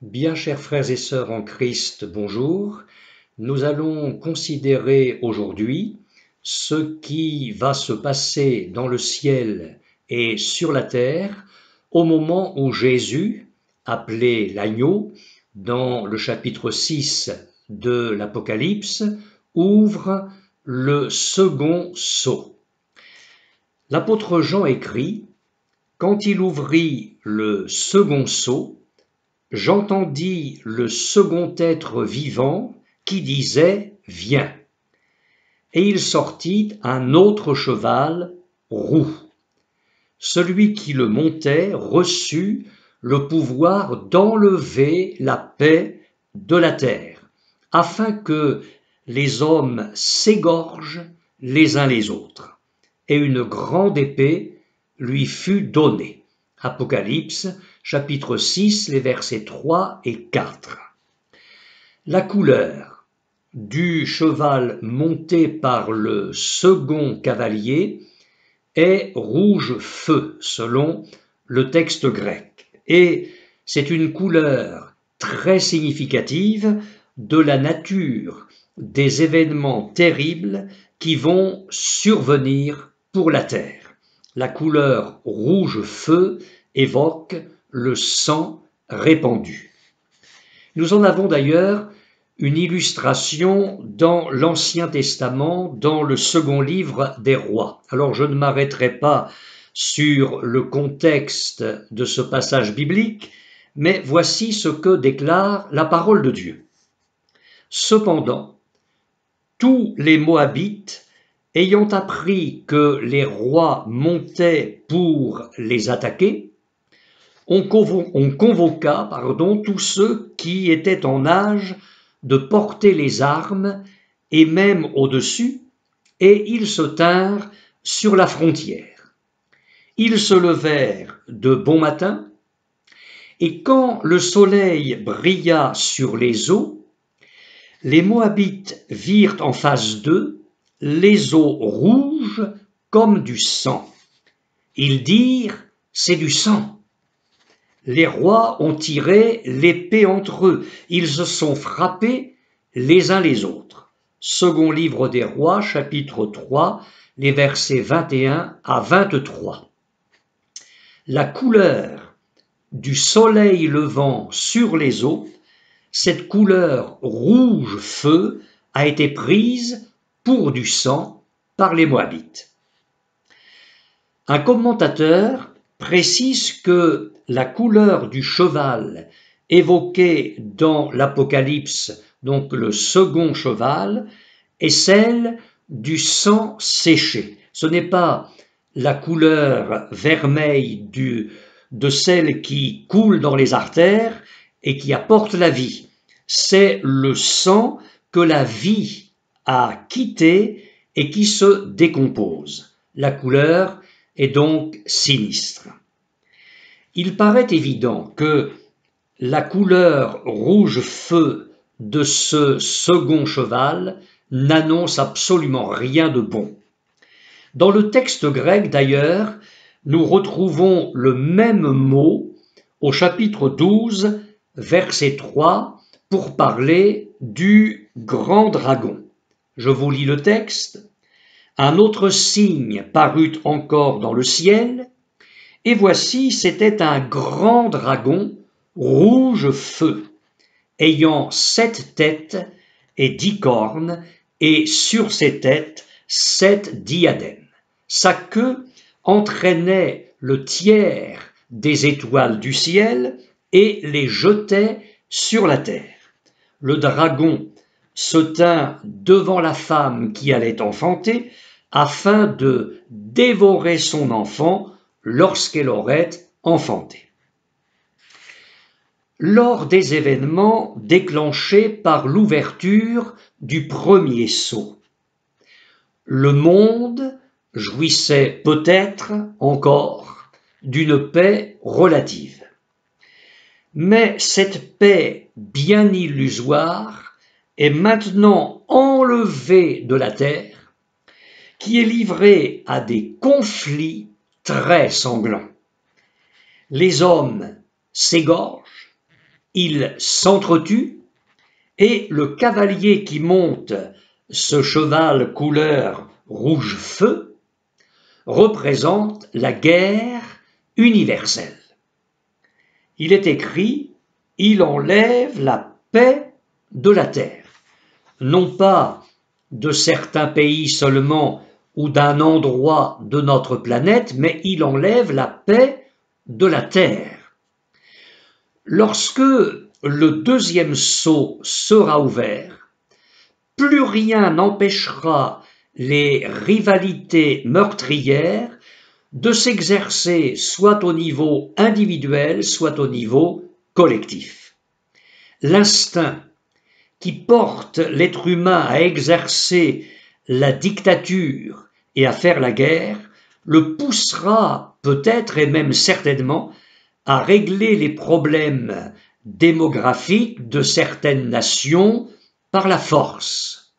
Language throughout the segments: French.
Bien chers frères et sœurs en Christ, bonjour. Nous allons considérer aujourd'hui ce qui va se passer dans le ciel et sur la terre au moment où Jésus, appelé l'agneau, dans le chapitre 6 de l'Apocalypse, ouvre le second sceau. L'apôtre Jean écrit: « Quand il ouvrit le second sceau, j'entendis le second être vivant qui disait « Viens !» Et il sortit un autre cheval roux. Celui qui le montait reçut le pouvoir d'enlever la paix de la terre, afin que les hommes s'égorgent les uns les autres. Et une grande épée lui fut donnée. Apocalypse, chapitre 6, les versets 3 et 4. La couleur du cheval monté par le second cavalier est rouge feu, selon le texte grec. Et c'est une couleur très significative de la nature des événements terribles qui vont survenir pour la terre. La couleur rouge feu évoque le sang répandu. Nous en avons d'ailleurs une illustration dans l'Ancien Testament, dans le second livre des Rois. Alors je ne m'arrêterai pas sur le contexte de ce passage biblique, mais voici ce que déclare la parole de Dieu. Cependant, tous les Moabites, ayant appris que les rois montaient pour les attaquer, on convoqua tous ceux qui étaient en âge de porter les armes et même au-dessus, et ils se tinrent sur la frontière. Ils se levèrent de bon matin, et quand le soleil brilla sur les eaux, les Moabites virent en face d'eux les eaux rouges comme du sang. Ils dirent: « C'est du sang. » Les rois ont tiré l'épée entre eux. Ils se sont frappés les uns les autres. Second livre des Rois, chapitre 3, les versets 21 à 23. La couleur du soleil levant sur les eaux, cette couleur rouge feu, a été prise pour du sang par les Moabites. Un commentateur précise que la couleur du cheval évoquée dans l'Apocalypse, donc le second cheval, est celle du sang séché. Ce n'est pas la couleur vermeille de celle qui coule dans les artères et qui apporte la vie. C'est le sang que la vie a quitté et qui se décompose. La couleur est donc sinistre. Il paraît évident que la couleur rouge feu de ce second cheval n'annonce absolument rien de bon. Dans le texte grec d'ailleurs, nous retrouvons le même mot au chapitre 12, verset 3, pour parler du grand dragon. Je vous lis le texte. Un autre signe parut encore dans le ciel, et voici, c'était un grand dragon, rouge feu, ayant 7 têtes et 10 cornes, et sur ses têtes 7 diadèmes. Sa queue entraînait le tiers des étoiles du ciel et les jetait sur la terre. Le dragon se tint devant la femme qui allait enfanter, afin de dévorer son enfant lorsqu'elle aurait enfanté. Lors des événements déclenchés par l'ouverture du premier sceau, le monde jouissait peut-être encore d'une paix relative. Mais cette paix bien illusoire est maintenant enlevée de la terre, qui est livrée à des conflits très sanglants. Les hommes s'égorgent, il s'entretue et le cavalier qui monte ce cheval couleur rouge feu représente la guerre universelle. Il est écrit « Il enlève la paix de la terre », non pas de certains pays seulement ou d'un endroit de notre planète, mais il enlève la paix de la terre. Lorsque le deuxième sceau sera ouvert, plus rien n'empêchera les rivalités meurtrières de s'exercer soit au niveau individuel, soit au niveau collectif. L'instinct qui porte l'être humain à exercer la dictature et à faire la guerre le poussera peut-être et même certainement à régler les problèmes démographiques de certaines nations par la force.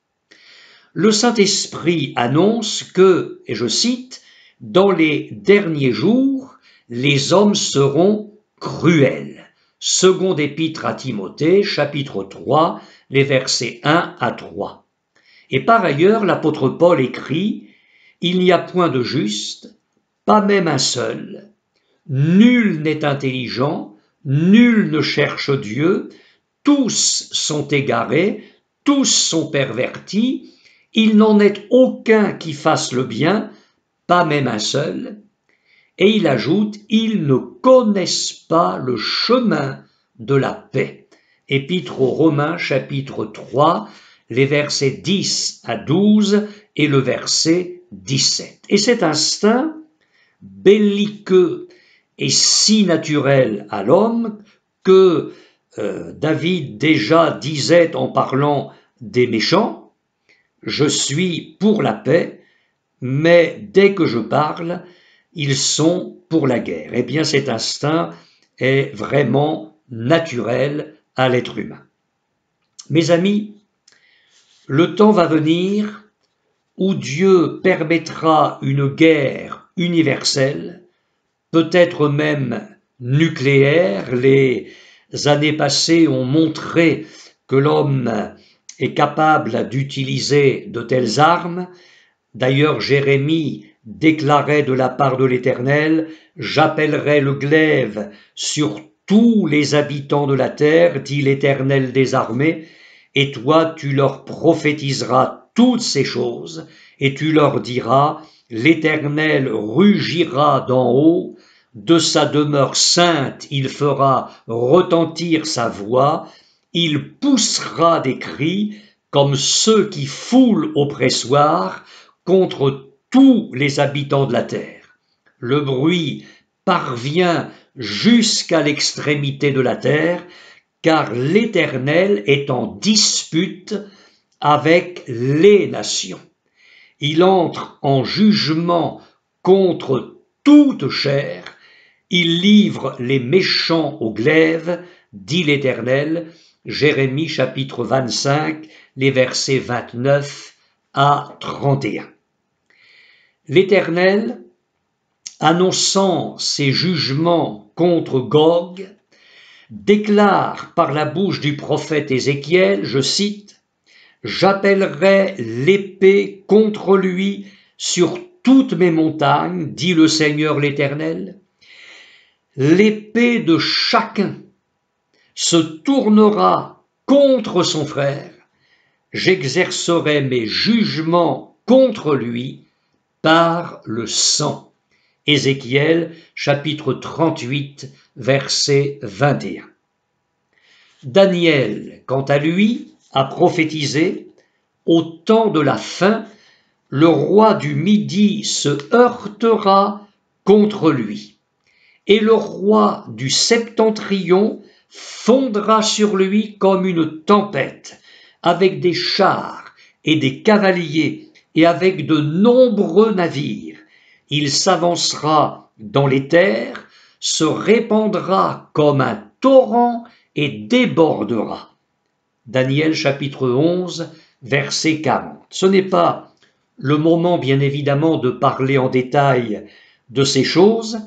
Le Saint-Esprit annonce que, et je cite, « Dans les derniers jours, les hommes seront cruels ». Seconde épître à Timothée, chapitre 3, les versets 1 à 3. Et par ailleurs, l'apôtre Paul écrit « Il n'y a point de juste, pas même un seul. Nul n'est intelligent, nul ne cherche Dieu, tous sont égarés, tous sont pervertis, il n'en est aucun qui fasse le bien, pas même un seul. » Et il ajoute « Ils ne connaissent pas le chemin de la paix ». Épître aux Romains, chapitre 3, les versets 10 à 12 et le verset 17. Et cet instinct belliqueux et si naturel à l'homme que David déjà disait en parlant des méchants, « Je suis pour la paix, mais dès que je parle, ils sont pour la guerre. » Eh bien, cet instinct est vraiment naturel à l'être humain. Mes amis, le temps va venir où Dieu permettra une guerre universelle, peut-être même nucléaire. Les années passées ont montré que l'homme est capable d'utiliser de telles armes. D'ailleurs, Jérémie déclarait de la part de l'Éternel « J'appellerai le glaive sur tous les habitants de la terre, dit l'Éternel des armées, et toi tu leur prophétiseras toutes ces choses, et tu leur diras, l'Éternel rugira d'en haut, de sa demeure sainte il fera retentir sa voix, il poussera des cris comme ceux qui foulent au pressoir contre tous les habitants de la terre. Le bruit parvient jusqu'à l'extrémité de la terre, car l'Éternel est en dispute avec les nations. Il entre en jugement contre toute chair, il livre les méchants au glaive, dit l'Éternel. Jérémie chapitre 25, les versets 29 à 31. L'Éternel, annonçant ses jugements contre Gog, déclare par la bouche du prophète Ézéchiel, je cite, « J'appellerai l'épée contre lui sur toutes mes montagnes, dit le Seigneur l'Éternel. L'épée de chacun se tournera contre son frère, j'exercerai mes jugements contre lui par le sang. » Ézéchiel, chapitre 38, verset 21. Daniel, quant à lui, a prophétisé « Au temps de la fin, le roi du Midi se heurtera contre lui, et le roi du Septentrion fondra sur lui comme une tempête, avec des chars et des cavaliers, et avec de nombreux navires. Il s'avancera dans les terres, se répandra comme un torrent et débordera. » Daniel chapitre 11, verset 40. Ce n'est pas le moment, bien évidemment, de parler en détail de ces choses,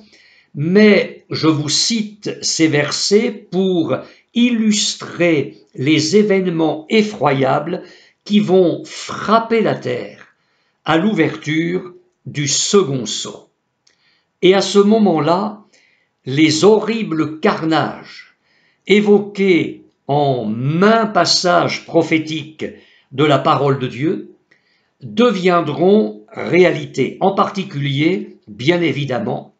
mais je vous cite ces versets pour illustrer les événements effroyables qui vont frapper la terre à l'ouverture du second sceau. Et à ce moment-là, les horribles carnages évoqués en maints passages prophétiques de la parole de Dieu deviendront réalité, en particulier, bien évidemment,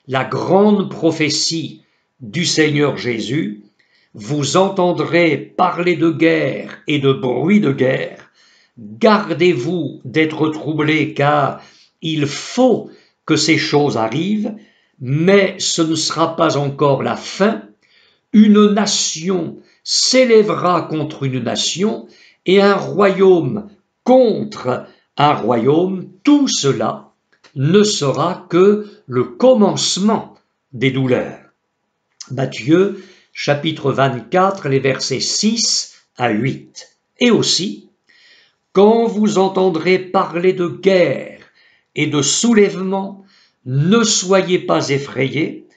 la grande prophétie du Seigneur Jésus: vous entendrez parler de guerre et de bruit de guerre, gardez-vous d'être troublés, car il faut que ces choses arrivent, mais ce ne sera pas encore la fin. Une nation s'élèvera contre une nation et un royaume contre un royaume. Tout cela ne sera que le commencement des douleurs. Matthieu chapitre 24, les versets 6 à 8. Et aussi, quand vous entendrez parler de guerre et de soulèvement, ne soyez pas effrayés,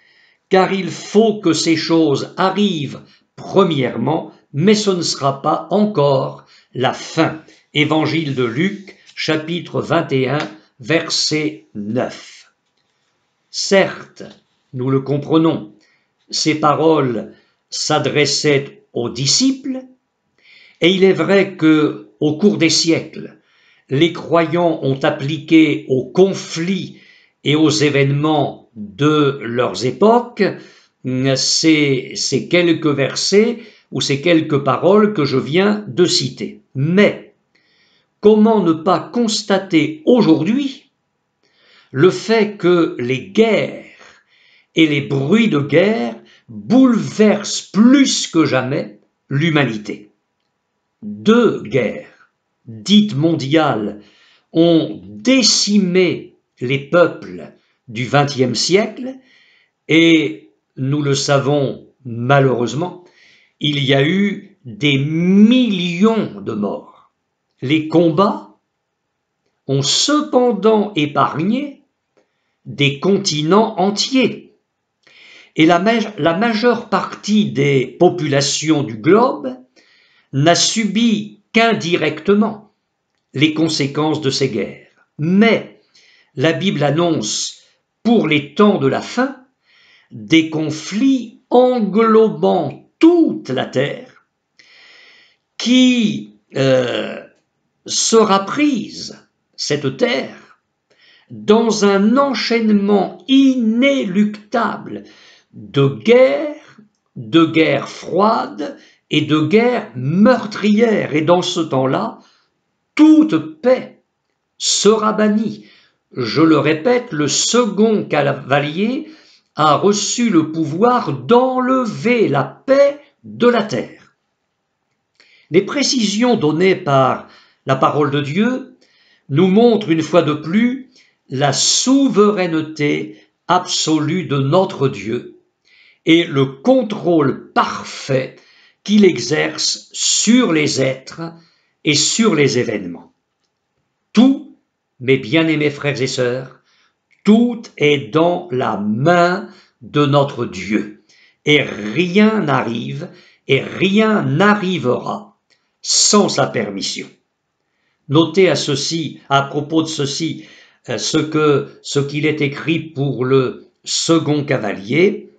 car il faut que ces choses arrivent premièrement, mais ce ne sera pas encore la fin. Évangile de Luc, chapitre 21, verset 9. Certes, nous le comprenons, ces paroles s'adressaient aux disciples, et il est vrai que, au cours des siècles, les croyants ont appliqué aux conflits et aux événements de leurs époques ces quelques versets ou ces quelques paroles que je viens de citer. Mais comment ne pas constater aujourd'hui le fait que les guerres et les bruits de guerre bouleversent plus que jamais l'humanité? 2 guerres dites mondiales ont décimé les peuples du XXe siècle et nous le savons malheureusement, il y a eu des millions de morts. Les combats ont cependant épargné des continents entiers et la majeure partie des populations du globe n'a subi qu'indirectement les conséquences de ces guerres. Mais la Bible annonce pour les temps de la fin des conflits englobant toute la terre qui sera prise, cette terre, dans un enchaînement inéluctable de guerres froides et de guerres meurtrières. Et dans ce temps-là, toute paix sera bannie. Je le répète, le second cavalier a reçu le pouvoir d'enlever la paix de la terre. Les précisions données par la parole de Dieu nous montrent une fois de plus la souveraineté absolue de notre Dieu et le contrôle parfait qu'il exerce sur les êtres et sur les événements. Tout, mes bien-aimés frères et sœurs, tout est dans la main de notre Dieu. Et rien n'arrive et rien n'arrivera sans sa permission. Notez à propos de ceci, ce qu'il est écrit pour le second cavalier.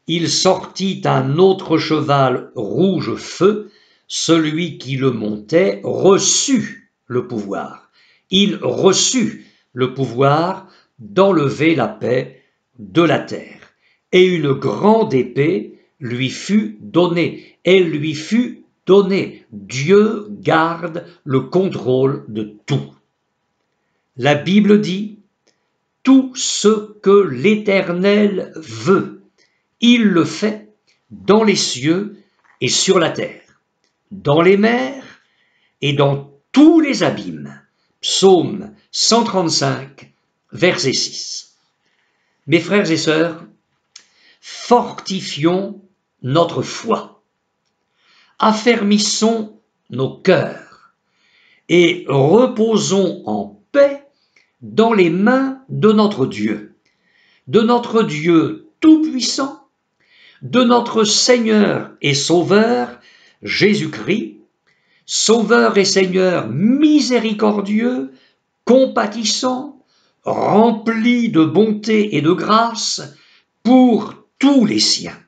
Il sortit un autre cheval rouge feu, celui qui le montait reçut le pouvoir. Il reçut le pouvoir d'enlever la paix de la terre. Et une grande épée lui fut donnée. Elle lui fut donnée. Dieu garde le contrôle de tout. La Bible dit, tout ce que l'Éternel veut, il le fait dans les cieux et sur la terre, dans les mers et dans tous les abîmes. Psaume 135, verset 6. Mes frères et sœurs, fortifions notre foi, affermissons nos cœurs et reposons en paix dans les mains de notre Dieu tout-puissant, de notre Seigneur et Sauveur Jésus-Christ, Sauveur et Seigneur miséricordieux, compatissant, rempli de bonté et de grâce pour tous les siens.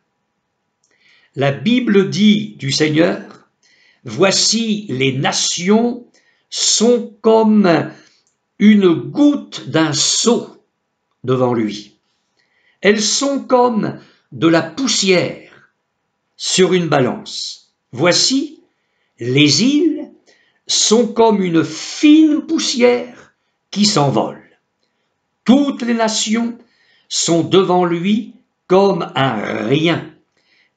La Bible dit du Seigneur, « Voici les nations sont comme une goutte d'un seau devant lui. Elles sont comme de la poussière sur une balance. Voici, les îles sont comme une fine poussière qui s'envole. Toutes les nations sont devant lui comme un rien.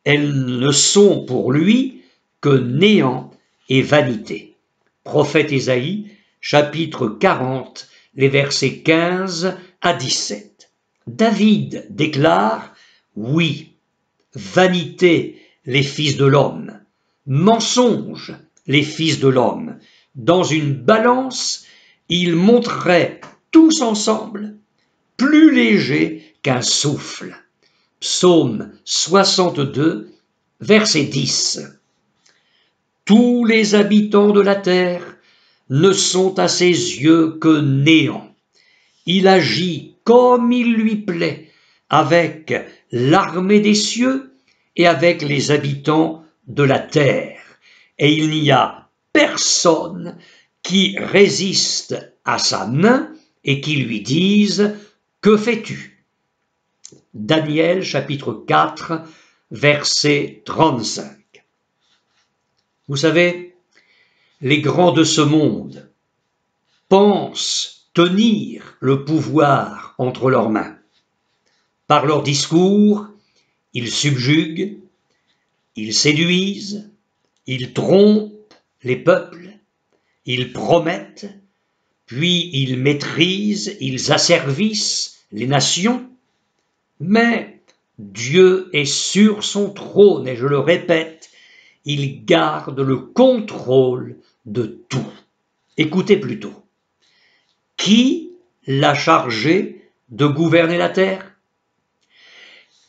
Elles ne sont pour lui que néant et vanité. » Prophète Ésaïe, chapitre 40, les versets 15 à 17. David déclare, « Oui, vanité les fils de l'homme, mensonge les fils de l'homme. Dans une balance, ils monteraient tous ensemble plus légers qu'un souffle. » Psaume 62, verset 10. Tous les habitants de la terre ne sont à ses yeux que néant. Il agit comme il lui plaît avec l'armée des cieux et avec les habitants de la terre. Et il n'y a personne qui résiste à sa main et qui lui dise « Que fais-tu » Daniel chapitre 4, verset 35. Vous savez, les grands de ce monde pensent tenir le pouvoir entre leurs mains. Par leurs discours, ils subjuguent, ils séduisent, ils trompent les peuples, ils promettent, puis ils maîtrisent, ils asservissent les nations. Mais Dieu est sur son trône et je le répète, il garde le contrôle de tout. Écoutez plutôt. Qui l'a chargé de gouverner la terre?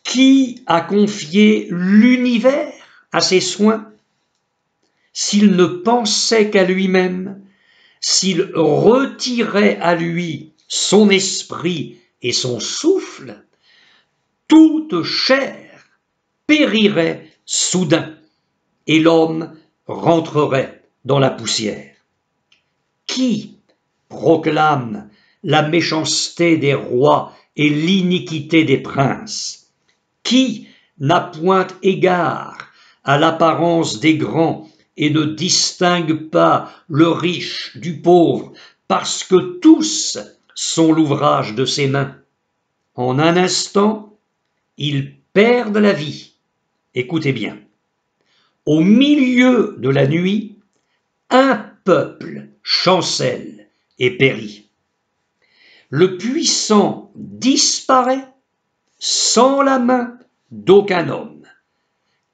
Qui a confié l'univers à ses soins? S'il ne pensait qu'à lui-même, s'il retirait à lui son esprit et son souffle, toute chair périrait soudain et l'homme rentrerait dans la poussière. Qui proclame la méchanceté des rois et l'iniquité des princes? Qui n'a point égard à l'apparence des grands et ne distingue pas le riche du pauvre, parce que tous sont l'ouvrage de ses mains? En un instant, ils perdent la vie. Écoutez bien. Au milieu de la nuit, un peuple chancelle et périt. Le puissant disparaît sans la main d'aucun homme,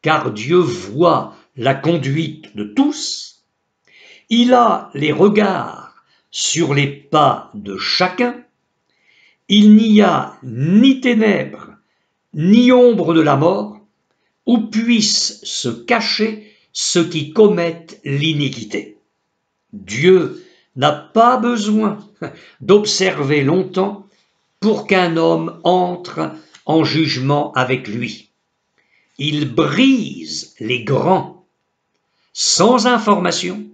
car Dieu voit la conduite de tous, il a les regards sur les pas de chacun, il n'y a ni ténèbres, ni ombre de la mort, où puissent se cacher ceux qui commettent l'iniquité. Dieu n'a pas besoin d'observer longtemps pour qu'un homme entre en jugement avec lui. Il brise les grands sans information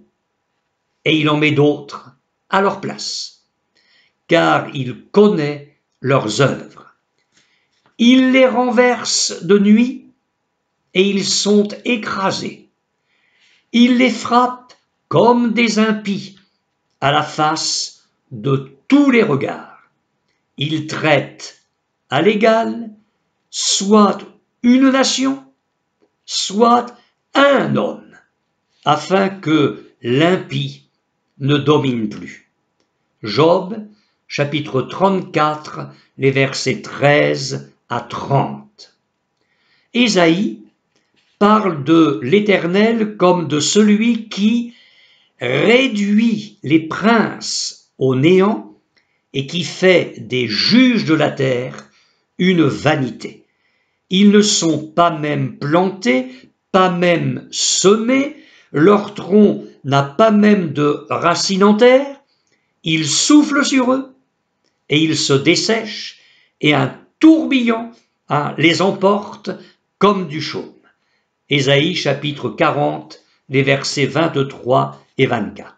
et il en met d'autres à leur place, car il connaît leurs œuvres. Il les renverse de nuit et ils sont écrasés. Il les frappe comme des impies à la face de tous les regards. Il traite à l'égal soit une nation, soit un homme, afin que l'impie ne domine plus. Job, chapitre 34, les versets 13 à 30. Ésaïe parle de l'Éternel comme de celui qui réduit les princes au néant et qui fait des juges de la terre une vanité. ils ne sont pas même plantés, pas même semés, leur tronc n'a pas même de racines en terre, il souffle sur eux, et ils se dessèchent, et un tourbillon les emporte comme du chaume. Ésaïe chapitre 40, les versets 23 et 24.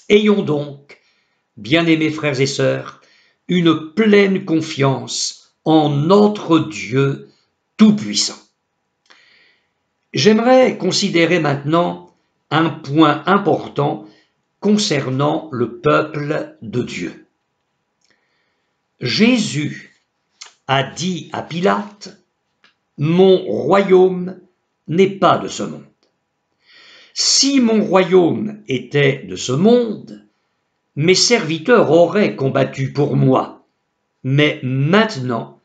Ayons donc, bien-aimés frères et sœurs, une pleine confiance en notre Dieu Tout-Puissant. J'aimerais considérer maintenant un point important concernant le peuple de Dieu. Jésus a dit à Pilate, « Mon royaume n'est pas de ce monde. Si mon royaume était de ce monde, mes serviteurs auraient combattu pour moi, mais maintenant,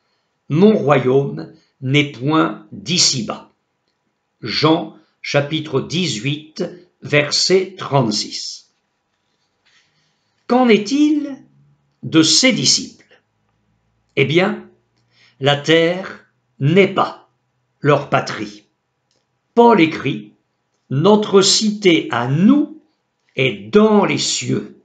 mon royaume n'est point d'ici-bas. » Jean chapitre 18, verset 36. Qu'en est-il de ses disciples? Eh bien, la terre n'est pas leur patrie. Paul écrit, « Notre cité à nous est dans les cieux,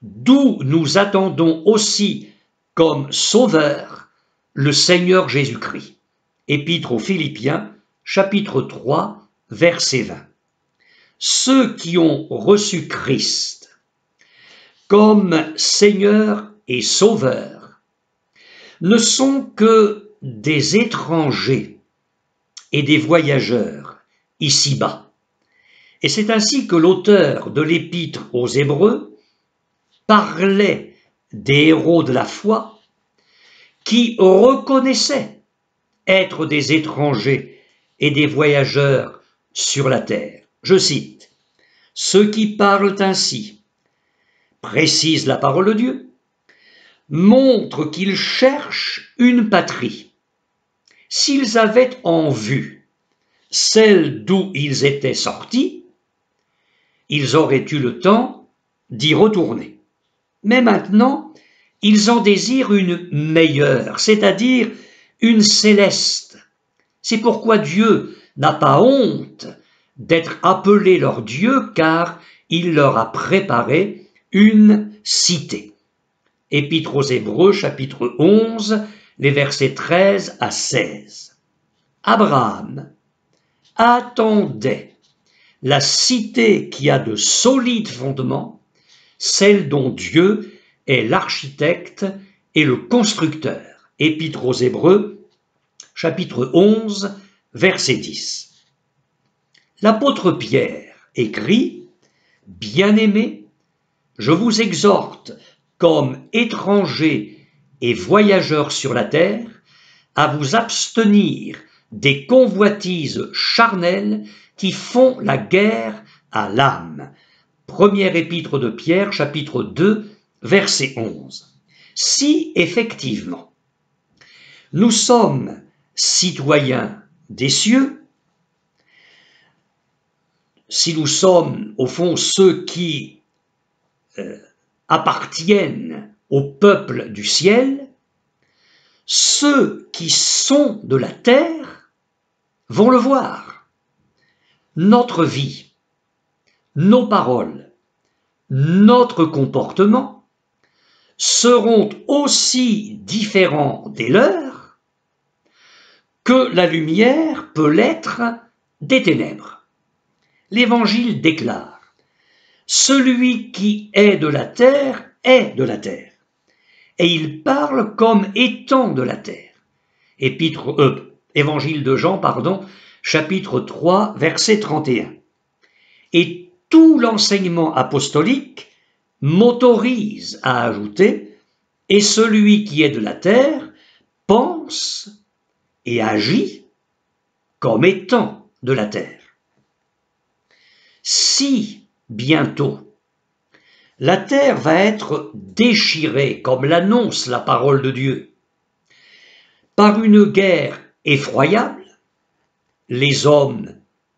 d'où nous attendons aussi comme sauveur le Seigneur Jésus-Christ. » Épître aux Philippiens, chapitre 3, verset 20. Ceux qui ont reçu Christ comme Seigneur et Sauveur ne sont que des étrangers et des voyageurs ici-bas. Et c'est ainsi que l'auteur de l'Épître aux Hébreux parlait des héros de la foi qui reconnaissaient être des étrangers et des voyageurs sur la terre. Je cite, « Ceux qui parlent ainsi, précise la parole de Dieu, montrent qu'ils cherchent une patrie. S'ils avaient en vue celle d'où ils étaient sortis, ils auraient eu le temps d'y retourner. Mais maintenant, ils en désirent une meilleure, c'est-à-dire une céleste. C'est pourquoi Dieu n'a pas honte d'être appelé leur Dieu, car il leur a préparé une cité. » Épître aux Hébreux, chapitre 11, les versets 13 à 16. Abraham attendait la cité qui a de solides fondements, celle dont Dieu est l'architecte et le constructeur. Épître aux Hébreux, chapitre 11, verset 10. L'apôtre Pierre écrit, « Bien-aimés, je vous exhorte, comme étrangers et voyageurs sur la terre, à vous abstenir des convoitises charnelles qui font la guerre à l'âme. » Première épître de Pierre, chapitre 2, verset 11. Si effectivement nous sommes citoyens des cieux, si nous sommes au fond ceux qui appartiennent au peuple du ciel, ceux qui sont de la terre vont le voir. Notre vie, nos paroles, notre comportement seront aussi différents des leurs que la lumière peut l'être des ténèbres. L'Évangile déclare, « Celui qui est de la terre est de la terre. » Et il parle comme étant de la terre. Évangile de Jean, chapitre 3, verset 31. Et tout l'enseignement apostolique m'autorise à ajouter, « Et celui qui est de la terre pense et agit comme étant de la terre. » Si bientôt la terre va être déchirée, comme l'annonce la parole de Dieu, par une guerre effroyable, les hommes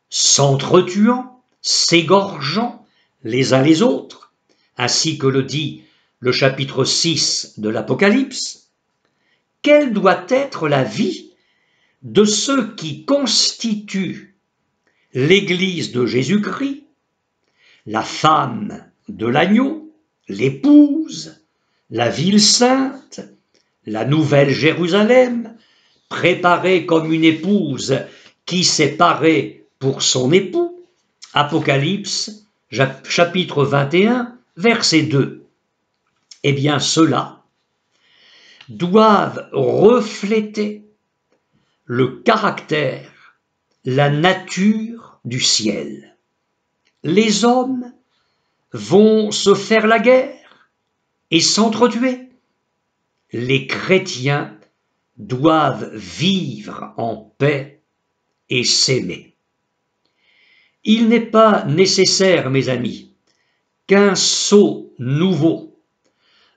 s'entretuant, s'égorgeant les uns les autres, ainsi que le dit le chapitre 6 de l'Apocalypse, quelle doit être la vie de ceux qui constituent l'Église de Jésus-Christ, la femme de l'agneau, l'épouse, la ville sainte, la nouvelle Jérusalem, préparée comme une épouse qui s'est parée pour son époux. Apocalypse, chapitre 21, verset 2. Eh bien, ceux-là doivent refléter le caractère, la nature du ciel. Les hommes vont se faire la guerre et s'entretuer. Les chrétiens doivent vivre en paix et s'aimer. Il n'est pas nécessaire, mes amis, qu'un sceau nouveau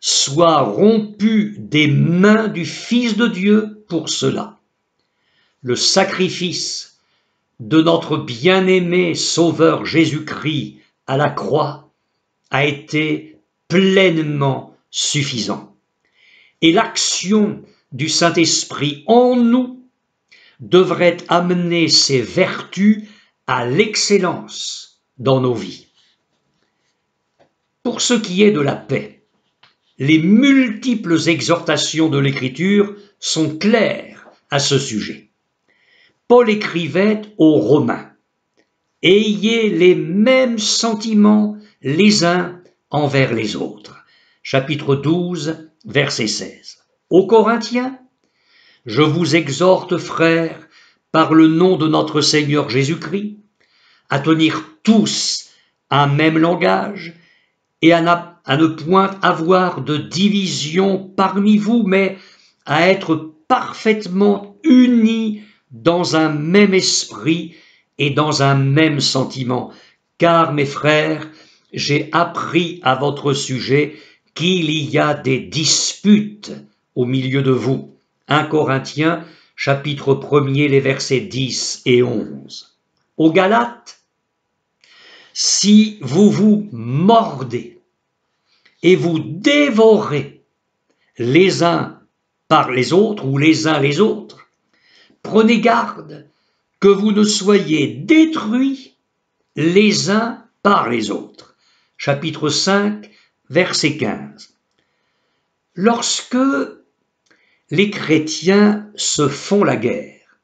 soit rompu des mains du Fils de Dieu pour cela. Le sacrifice de notre bien-aimé Sauveur Jésus-Christ à la croix a été pleinement suffisant. Et l'action du Saint-Esprit en nous devrait amener ses vertus à l'excellence dans nos vies. Pour ce qui est de la paix, les multiples exhortations de l'Écriture sont claires à ce sujet. Paul écrivait aux Romains « Ayez les mêmes sentiments les uns envers les autres ». Chapitre 12, verset 16. Aux Corinthiens, « Je vous exhorte, frères, par le nom de notre Seigneur Jésus-Christ, à tenir tous un même langage et à ne point avoir de division parmi vous, mais à être parfaitement unis dans un même esprit et dans un même sentiment. Car, mes frères, j'ai appris à votre sujet qu'il y a des disputes au milieu de vous. 1 Corinthiens, chapitre 1er, les versets 10 et 11. Aux Galates, si vous vous mordez et vous dévorez les uns par les autres ou les uns les autres, prenez garde que vous ne soyez détruits les uns par les autres. Chapitre 5, verset 15. Lorsque les chrétiens se font la guerre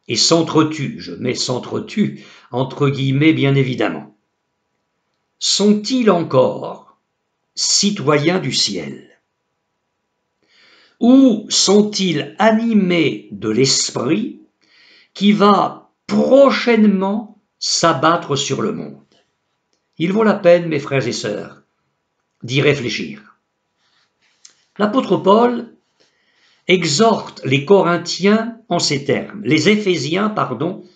et s'entretuent, je mets s'entretuent entre guillemets bien évidemment, sont-ils encore citoyens du ciel? Ou sont-ils animés de l'esprit qui va prochainement s'abattre sur le monde? Il vaut la peine, mes frères et sœurs, d'y réfléchir. L'apôtre Paul exhorte les Corinthiens en ces termes, les Éphésiens,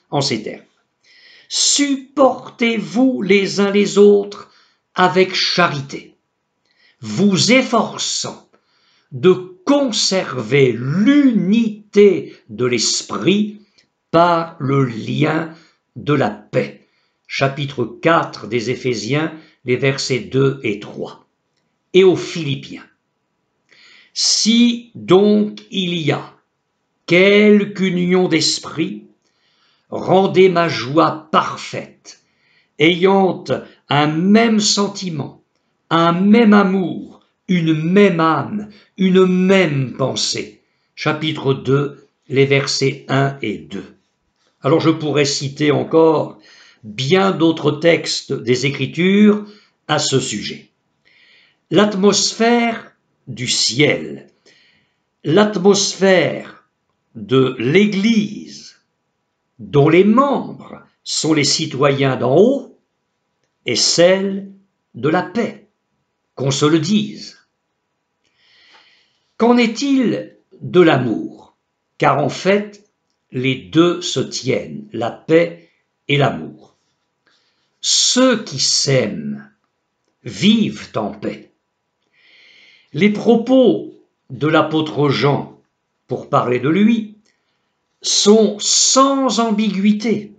en ces termes. Supportez-vous les uns les autres avec charité, vous efforçant de conserver l'unité de l'esprit par le lien de la paix. Chapitre 4 des Éphésiens, les versets 2 et 3. Et aux Philippiens. Si donc il y a quelque union d'esprit, rendez ma joie parfaite, ayant un même sentiment, un même amour, une même âme, une même pensée. Chapitre 2, les versets 1 et 2. Alors je pourrais citer encore bien d'autres textes des Écritures à ce sujet. L'atmosphère du ciel, l'atmosphère de l'Église, dont les membres sont les citoyens d'en haut, est celle de la paix, qu'on se le dise. Qu'en est-il de l'amour? Car en fait, les deux se tiennent, la paix et l'amour. Ceux qui s'aiment vivent en paix. Les propos de l'apôtre Jean, pour parler de lui, sont sans ambiguïté,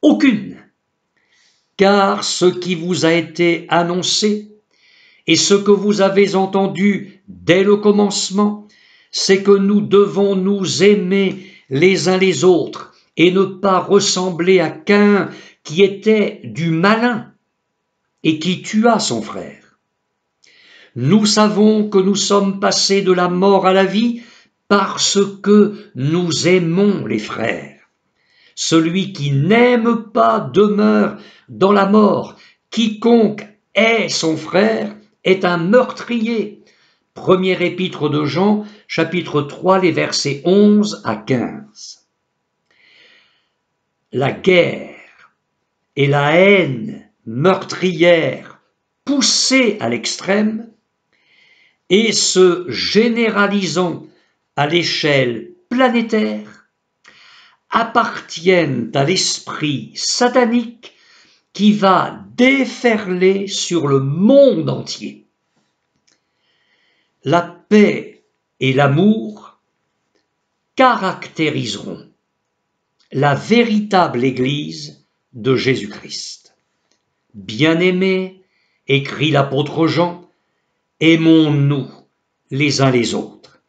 aucune, car ce qui vous a été annoncé et ce que vous avez entendu dès le commencement, c'est que nous devons nous aimer les uns les autres et ne pas ressembler à Caïn qui était du malin et qui tua son frère. Nous savons que nous sommes passés de la mort à la vie parce que nous aimons les frères. Celui qui n'aime pas demeure dans la mort. Quiconque hait son frère est un meurtrier. Première épître de Jean, chapitre 3, les versets 11 à 15. La guerre et la haine meurtrière poussée à l'extrême et se généralisant à l'échelle planétaire appartiennent à l'esprit satanique qui va déferler sur le monde entier. La paix et l'amour caractériseront la véritable Église de Jésus-Christ. Bien-aimés, écrit l'apôtre Jean, aimons-nous les uns les autres,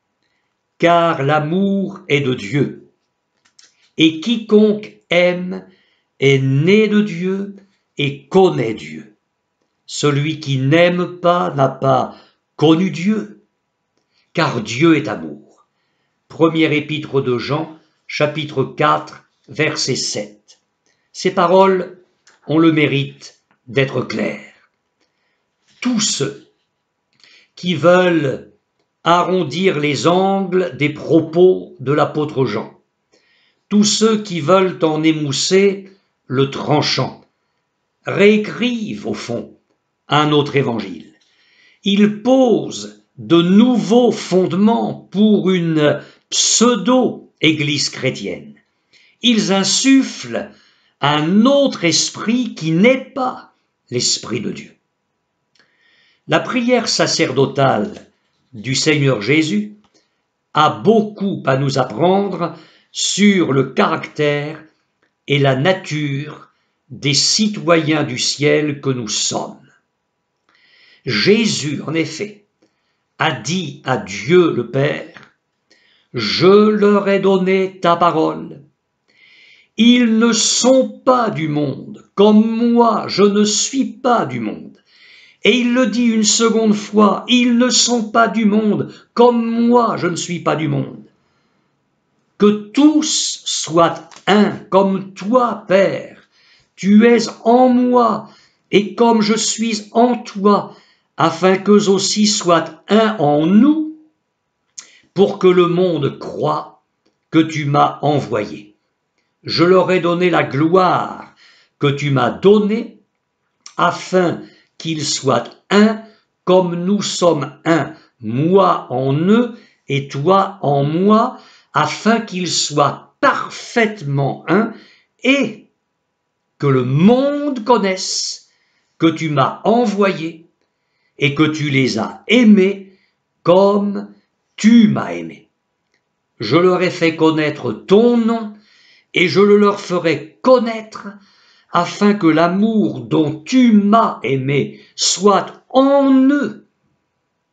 car l'amour est de Dieu, et quiconque aime est né de Dieu et connaît Dieu. Celui qui n'aime pas n'a pas connu Dieu, car Dieu est amour. Première épître de Jean, chapitre 4, verset 7. Ces paroles ont le mérite d'être claires. Tous ceux qui veulent arrondir les angles des propos de l'apôtre Jean, tous ceux qui veulent en émousser le tranchant, réécrivent au fond un autre évangile. Ils posent de nouveaux fondements pour une pseudo-église chrétienne. Ils insufflent un autre esprit qui n'est pas l'esprit de Dieu. La prière sacerdotale du Seigneur Jésus a beaucoup à nous apprendre sur le caractère et la nature des citoyens du ciel que nous sommes. Jésus, en effet, a dit à Dieu le Père, « Je leur ai donné ta parole. Ils ne sont pas du monde, comme moi, je ne suis pas du monde. » Et il le dit une seconde fois, « Ils ne sont pas du monde, comme moi, je ne suis pas du monde. » Que tous soient un, comme toi, Père. Tu es en moi, et comme je suis en toi, afin qu'eux aussi soient un en nous, pour que le monde croie que tu m'as envoyé. Je leur ai donné la gloire que tu m'as donnée, afin qu'ils soient un, comme nous sommes un, moi en eux et toi en moi, afin qu'ils soient parfaitement un, et que le monde connaisse que tu m'as envoyé et que tu les as aimés comme tu m'as aimé. Je leur ai fait connaître ton nom et je le leur ferai connaître afin que l'amour dont tu m'as aimé soit en eux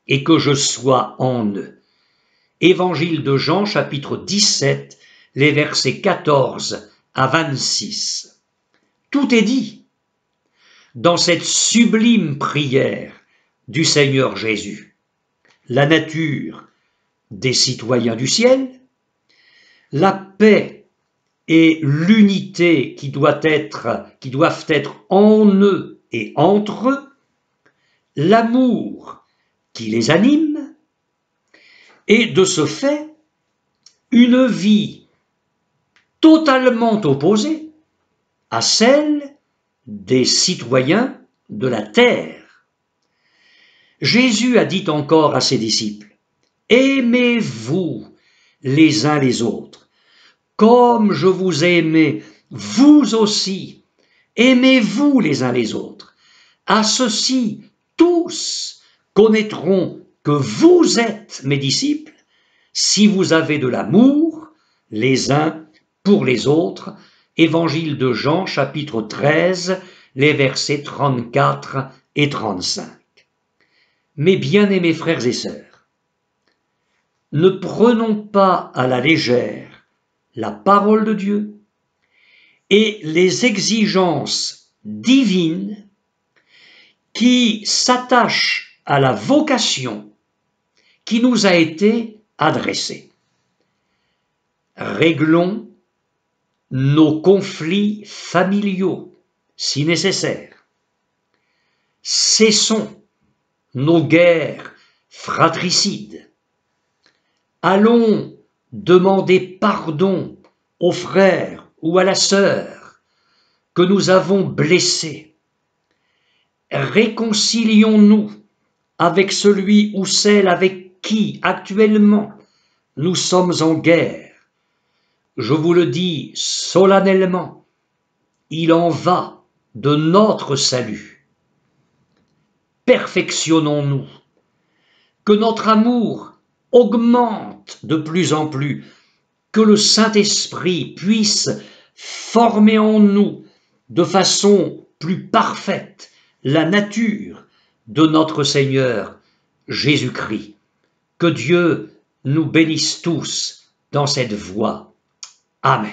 et que je sois en eux. Évangile de Jean, chapitre 17, les versets 14 à 26. Tout est dit dans cette sublime prière du Seigneur Jésus. La nature des citoyens du ciel, la paix et l'unité qui doivent être en eux et entre eux, l'amour qui les anime, et de ce fait, une vie totalement opposée à celle des citoyens de la terre. Jésus a dit encore à ses disciples, « Aimez-vous les uns les autres, comme je vous ai aimé, vous aussi, aimez-vous les uns les autres. À ceci, tous connaîtront que vous êtes mes disciples, si vous avez de l'amour les uns pour les autres. » Évangile de Jean, chapitre 13, les versets 34 et 35. Mes bien-aimés frères et sœurs, ne prenons pas à la légère la parole de Dieu et les exigences divines qui s'attachent à la vocation qui nous a été adressée. Réglons nos conflits familiaux si nécessaire. Cessons nos guerres fratricides. Allons demander pardon au frère ou à la sœur que nous avons blessés. Réconcilions-nous avec celui ou celle avec qui actuellement nous sommes en guerre. Je vous le dis solennellement, il en va de notre salut. Perfectionnons-nous, que notre amour augmente de plus en plus, que le Saint-Esprit puisse former en nous de façon plus parfaite la nature de notre Seigneur Jésus-Christ. Que Dieu nous bénisse tous dans cette voie. Amen.